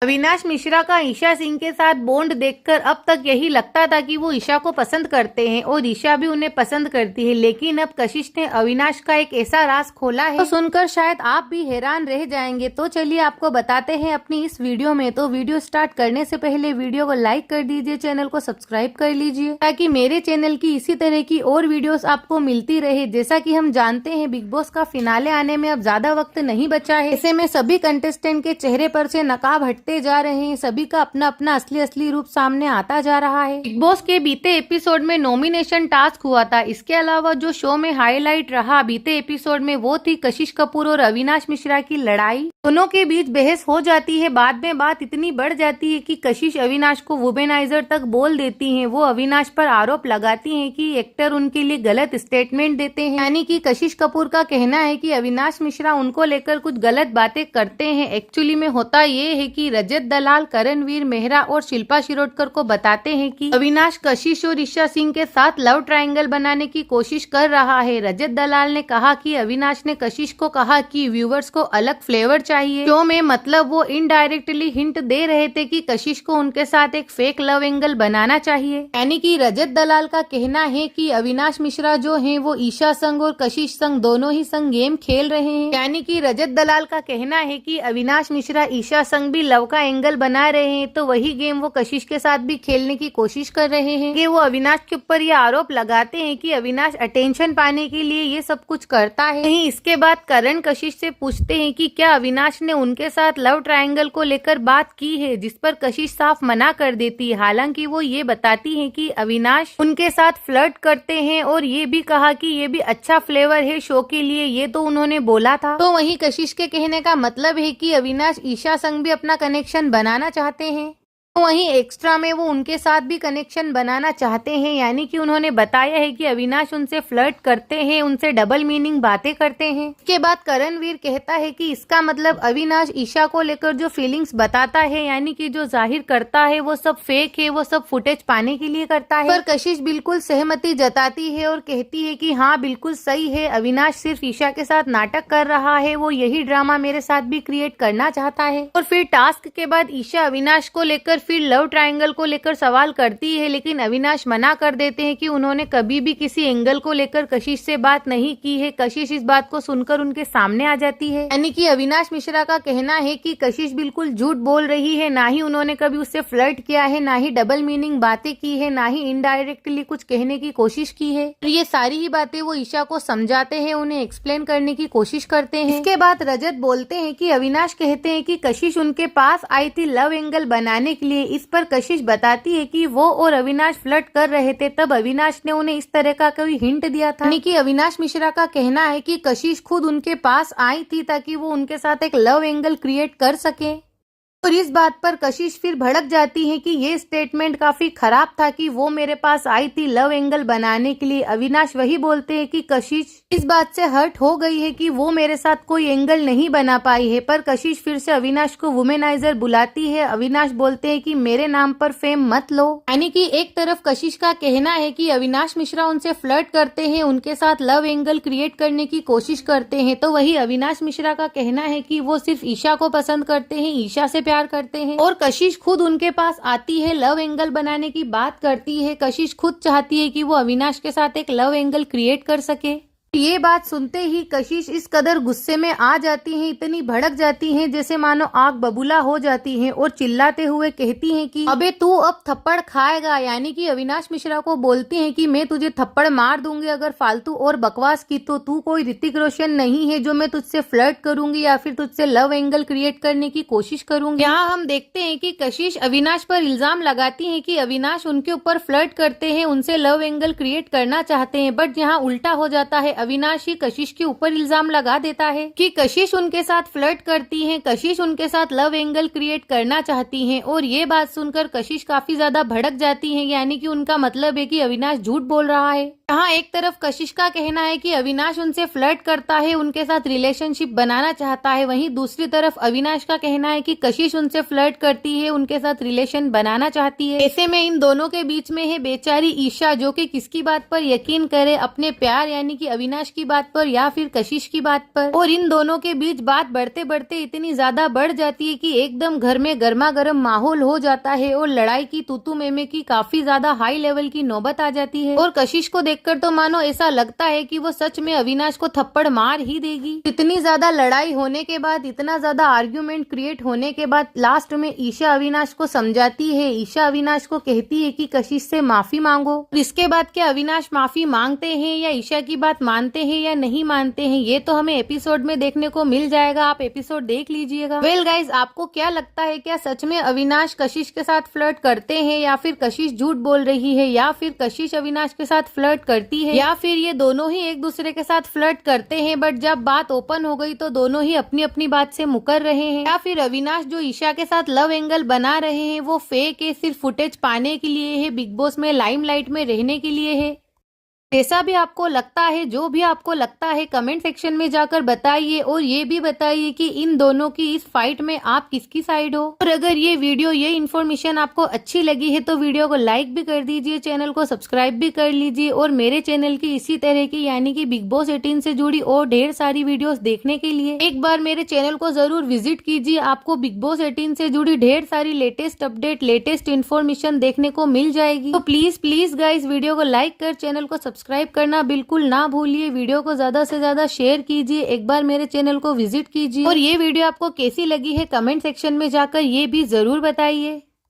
अविनाश मिश्रा का ईशा सिंह के साथ बॉन्ड देखकर अब तक यही लगता था कि वो ईशा को पसंद करते हैं और ईशा भी उन्हें पसंद करती है, लेकिन अब कशिश ने अविनाश का एक ऐसा राज खोला है तो सुनकर शायद आप भी हैरान रह जाएंगे। तो चलिए आपको बताते हैं अपनी इस वीडियो में। तो वीडियो स्टार्ट करने से पहले वीडियो को लाइक कर दीजिए, चैनल को सब्सक्राइब कर लीजिए ताकि मेरे चैनल की इसी तरह की और वीडियोस आपको मिलती रहे। जैसा कि हम जानते हैं बिग बॉस का फिनाले आने में अब ज्यादा वक्त नहीं बचा है, ऐसे में सभी कंटेस्टेंट के चेहरे पर से नकाब हटते जा रहे हैं, सभी का अपना अपना असली रूप सामने आता जा रहा है। बिग बॉस के बीते एपिसोड में नॉमिनेशन टास्क हुआ था। इसके अलावा जो शो में हाईलाइट रहा बीते एपिसोड में वो थी कशिश कपूर और अविनाश मिश्रा की लड़ाई। दोनों के बीच बहस हो जाती है, बाद में बात इतनी बढ़ जाती है कि कशिश अविनाश को वुमेनाइजर तक बोल देती हैं। वो अविनाश पर आरोप लगाती हैं कि एक्टर उनके लिए गलत स्टेटमेंट देते हैं, यानी कि कशिश कपूर का कहना है कि अविनाश मिश्रा उनको लेकर कुछ गलत बातें करते हैं। एक्चुअली में होता ये है कि रजत दलाल करणवीर मेहरा और शिल्पा शिरोडकर को बताते हैं कि अविनाश कशिश और ईशा सिंह के साथ लव ट्रायंगल बनाने की कोशिश कर रहा है। रजत दलाल ने कहा कि अविनाश ने कशिश को कहा कि व्यूवर्स को अलग फ्लेवर चाहिए शो में, मतलब वो इनडायरेक्टली हिंट दे रहे थे कि कशिश को उनके साथ एक फेक लव एंगल बनाना चाहिए। यानी कि रजत दलाल का कहना है कि अविनाश मिश्रा जो हैं वो ईशा संग और कशिश संग दोनों ही संग गेम खेल रहे हैं। यानी कि रजत दलाल का कहना है कि अविनाश मिश्रा ईशा संग भी लव का एंगल बना रहे हैं, तो वही गेम वो कशिश के साथ भी खेलने की कोशिश कर रहे हैं। कि वो अविनाश के ऊपर ये आरोप लगाते हैं कि अविनाश अटेंशन पाने के लिए ये सब कुछ करता है। नहीं, इसके बाद करण कशिश से पूछते हैं कि क्या अविनाश ने उनके साथ लव ट्रायंगल को लेकर बात की है, जिस पर कशिश साफ मना कर देती है। हालांकि वो ये बताती है कि अविनाश उनके साथ फ्लर्ट करते हैं और ये भी कहा कि ये भी अच्छा फ्लेवर है शो के लिए, ये तो उन्होंने बोला था। तो वही कशिश के कहने का मतलब है कि अविनाश ईशा संग भी अपना कनेक्शन बनाना चाहते हैं, तो वहीं एक्स्ट्रा में वो उनके साथ भी कनेक्शन बनाना चाहते हैं। यानी कि उन्होंने बताया है कि अविनाश उनसे फ्लर्ट करते हैं, उनसे डबल मीनिंग बातें करते हैं। इसके बाद करणवीर कहता है कि इसका मतलब अविनाश ईशा को लेकर जो फीलिंग्स बताता है, यानी कि जो जाहिर करता है वो सब फेक है, वो सब फुटेज पाने के लिए करता है। पर कशिश बिल्कुल सहमति जताती है और कहती है कि हाँ बिल्कुल सही है, अविनाश सिर्फ ईशा के साथ नाटक कर रहा है, वो यही ड्रामा मेरे साथ भी क्रिएट करना चाहता है। और फिर टास्क के बाद ईशा अविनाश को लेकर फिर लव ट्रायंगल को लेकर सवाल करती है, लेकिन अविनाश मना कर देते हैं कि उन्होंने कभी भी किसी एंगल को लेकर कशिश से बात नहीं की है। कशिश इस बात को सुनकर उनके सामने आ जाती है। यानी कि अविनाश मिश्रा का कहना है कि कशिश बिल्कुल झूठ बोल रही है, ना ही उन्होंने कभी उससे फ्लर्ट किया है, ना ही डबल मीनिंग बातें की है, ना ही इनडायरेक्टली कुछ कहने की कोशिश की है। तो ये सारी ही बातें वो ईशा को समझाते हैं, उन्हें एक्सप्लेन करने की कोशिश करते हैं। इसके बाद रजत बोलते हैं कि अविनाश कहते हैं कि कशिश उनके पास आई थी लव एंगल बनाने के लिए। इस पर कशिश बताती है कि वो और अविनाश फ्लर्ट कर रहे थे, तब अविनाश ने उन्हें इस तरह का कोई हिंट दिया था। यानी कि अविनाश मिश्रा का कहना है कि कशिश खुद उनके पास आई थी ताकि वो उनके साथ एक लव एंगल क्रिएट कर सके। और इस बात पर कशिश फिर भड़क जाती है कि ये स्टेटमेंट काफी खराब था कि वो मेरे पास आई थी लव एंगल बनाने के लिए। अविनाश वही बोलते हैं कि कशिश इस बात से हर्ट हो गई है कि वो मेरे साथ कोई एंगल नहीं बना पाई है। पर कशिश फिर से अविनाश को वुमेनाइजर बुलाती है। अविनाश बोलते हैं कि मेरे नाम पर फेम मत लो। यानी कि एक तरफ कशिश का कहना है कि अविनाश मिश्रा उनसे फ्लर्ट करते हैं, उनके साथ लव एंगल क्रिएट करने की कोशिश करते हैं, तो वही अविनाश मिश्रा का कहना है कि वो सिर्फ ईशा को पसंद करते हैं, ईशा से प्यार करते हैं। और कशिश खुद उनके पास आती है, लव एंगल बनाने की बात करती है। कशिश खुद चाहती है कि वो अविनाश के साथ एक लव एंगल क्रिएट कर सके। ये बात सुनते ही कशिश इस कदर गुस्से में आ जाती हैं, इतनी भड़क जाती हैं जैसे मानो आग बबूला हो जाती हैं और चिल्लाते हुए कहती हैं कि अबे तू अब थप्पड़ खाएगा। यानी कि अविनाश मिश्रा को बोलती हैं कि मैं तुझे थप्पड़ मार दूंगी अगर फालतू और बकवास की तो। तू कोई ऋतिक रोशन नहीं है जो मैं तुझसे फ्लर्ट करूंगी या फिर तुझसे लव एंगल क्रिएट करने की कोशिश करूंगी। यहाँ हम देखते हैं कि कशिश अविनाश पर इल्जाम लगाती है कि अविनाश उनके ऊपर फ्लर्ट करते हैं, उनसे लव एंगल क्रिएट करना चाहते हैं। बट यहाँ उल्टा हो जाता है, अविनाश ही कशिश के ऊपर इल्जाम लगा देता है कि कशिश उनके साथ फ्लर्ट करती हैं, कशिश उनके साथ लव एंगल क्रिएट करना चाहती हैं। और ये बात सुनकर कशिश काफी ज्यादा भड़क जाती हैं, यानी कि उनका मतलब है कि अविनाश झूठ बोल रहा है। यहाँ एक तरफ कशिश का कहना है कि अविनाश उनसे फ्लर्ट करता है, उनके साथ रिलेशनशिप बनाना चाहता है, वहीं दूसरी तरफ अविनाश का कहना है कि कशिश उनसे फ्लर्ट करती है, उनके साथ रिलेशन बनाना चाहती है। ऐसे में इन दोनों के बीच में है बेचारी ईशा, जो कि किसकी बात पर यकीन करे, अपने प्यार यानी कि अविनाश की बात पर या फिर कशिश की बात पर। और इन दोनों के बीच बात बढ़ते बढ़ते इतनी ज्यादा बढ़ जाती है कि एकदम घर में गर्मा गर्म माहौल हो जाता है और लड़ाई की तूतू मेमे की काफी ज्यादा हाई लेवल की नौबत आ जाती है। और कशिश को देखकर तो मानो ऐसा लगता है कि वो सच में अविनाश को थप्पड़ मार ही देगी। इतनी ज्यादा लड़ाई होने के बाद, इतना ज्यादा आर्ग्यूमेंट क्रिएट होने के बाद लास्ट में ईशा अविनाश को समझाती है। ईशा अविनाश को कहती है कि कशिश से माफी मांगो। इसके बाद क्या अविनाश माफी मांगते हैं या ईशा की बात मानते हैं या नहीं मानते हैं, ये तो हमें एपिसोड में देखने को मिल जाएगा। आप एपिसोड देख लीजिएगा। वेल गाइज, आपको क्या लगता है, क्या सच में अविनाश कशिश के साथ फ्लर्ट करते हैं या फिर कशिश झूठ बोल रही है या फिर कशिश अविनाश के साथ फ्लर्ट करती है या फिर ये दोनों ही एक दूसरे के साथ फ्लर्ट करते हैं, बट जब बात ओपन हो गई तो दोनों ही अपनी अपनी बात से मुकर रहे हैं, या फिर अविनाश जो ईशा के साथ लव एंगल बना रहे हैं वो फेक है, सिर्फ फुटेज पाने के लिए है, बिग बॉस में लाइमलाइट में रहने के लिए है। जैसा भी आपको लगता है, जो भी आपको लगता है, कमेंट सेक्शन में जाकर बताइए और ये भी बताइए कि इन दोनों की इस फाइट में आप किसकी साइड हो। और अगर ये वीडियो, ये इन्फॉर्मेशन आपको अच्छी लगी है तो वीडियो को लाइक भी कर दीजिए, चैनल को सब्सक्राइब भी कर लीजिए और मेरे चैनल की इसी तरह की यानी कि बिग बॉस 18 से जुड़ी और ढेर सारी वीडियोस देखने के लिए एक बार मेरे चैनल को जरूर विजिट कीजिए। आपको बिग बॉस 18 से जुड़ी ढेर सारी लेटेस्ट अपडेट, लेटेस्ट इन्फॉर्मेशन देखने को मिल जाएगी। तो प्लीज प्लीज गाइस, वीडियो को लाइक कर चैनल को सब्सक्राइब करना बिल्कुल ना भूलिए। वीडियो को ज्यादा से ज्यादा शेयर कीजिए, एक बार मेरे चैनल को विजिट कीजिए और ये वीडियो आपको कैसी लगी है कमेंट सेक्शन में जाकर ये भी जरूर बताइए।